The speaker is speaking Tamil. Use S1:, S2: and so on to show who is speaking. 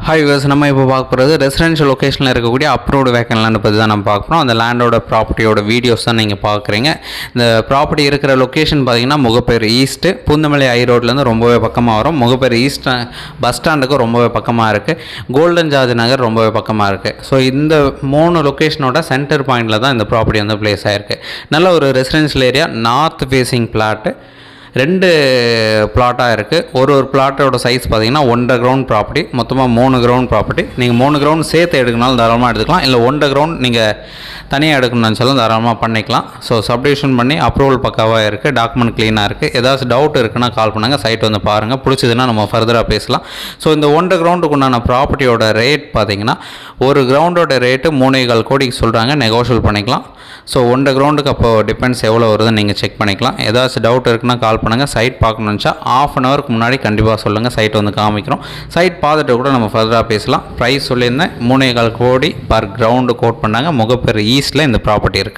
S1: ஹாய் விவர்ஸ், நம்ம இப்போ பார்க்க போகிறது ரெசிடென்ஷியல் லொக்கேஷனில் இருக்கக்கூடிய அப்ரூவ்டு வேக்கன் லேண்டை பற்றி தான் நம்ம பார்க்குறோம். அந்த லேண்டோட ப்ராப்பர்ட்டியோட வீடியோஸ் தான் நீங்கள் பார்க்குறீங்க. இந்த ப்ராப்பர்ட்டி இருக்கிற லொக்கேஷன் பார்த்தீங்கன்னா முகப்பேர் ஈஸ்ட்டு, பூந்தமல்லி ஐ ரோட்லேருந்து ரொம்பவே பக்கமாக வரும். முகப்பேர் ஈஸ்ட் பஸ் ஸ்டாண்டுக்கு ரொம்பவே பக்கமாக இருக்குது. கோல்டன் ஜார்ஜ் நகர் ரொம்பவே பக்கமாக இருக்குது. ஸோ இந்த 3 லொக்கேஷனோட சென்டர் பாயிண்டில் தான் இந்த ப்ராப்பர்ட்டி வந்து பிளேஸ் ஆகிருக்கு. நல்ல ஒரு residential area, north facing flat, 2 பிளாட்டாக இருக்குது. ஒரு பிளாட்டோட சைஸ் பார்த்தீங்கன்னா 1.5 கிரவுண்ட் ப்ராப்பர்ட்டி, மொத்தமாக 3 கிரவுண்ட் ப்ராப்பர்ட்டி. நீங்கள் 3 கிரவுண்ட் சேர்த்து எடுக்கனாலும் தாராளமாக எடுத்துக்கலாம், இல்லை 1.5 கிரவுண்ட் நீங்கள் தனியாக எடுக்கணும்னு சொல்லும் தாராளமாக பண்ணிக்கலாம். ஸோ சப்டிவிஷன் பண்ணி அப்ரூவல் பக்காவாக இருக்குது, டாக்குமெண்ட் க்ளீனாக இருக்குது. ஏதாச்சும் டவுட் இருக்குன்னா கால் பண்ணுங்கள், சைட் வந்து பாருங்கள், பிடிச்சதுன்னா நம்ம ஃபர்தராக பேசலாம். ஸோ இந்த 1.5 கிரவுண்டுக்கு உண்டான ப்ராப்பர்ட்டியோட ரேட் பார்த்தீங்கன்னா ஒரு கிரவுண்டோட ரேட்டு 3.25 கோடிக்கு சொல்கிறாங்க, நெகோஷியல் பண்ணிக்கலாம். ஸோ 1.5 கிரவுண்டுக்கு அப்போ டிபெண்ட்ஸ் எவ்வளோ வருதுன்னு நீங்கள் செக் பண்ணிக்கலாம். ஏதாச்சும் டவுட் இருக்குன்னா கால் பண்ணுங்கள். சைட் பார்க்கணுன்னுச்சா ½ அன் ஹவருக்கு முன்னாடி கண்டிப்பாக சொல்லுங்கள், சைட் வந்து காமிக்கிறோம். சைட் பார்த்துட்டு கூட நம்ம ஃபர்தராக பேசலாம். ப்ரைஸ் சொல்லியிருந்தேன், 3.25 கோடி பர் கிரவுண்டு கோட் பண்ணாங்க. முகப்பேர் ஈஸ்ட்டில் இந்த ப்ராப்பர்ட்டி இருக்குது.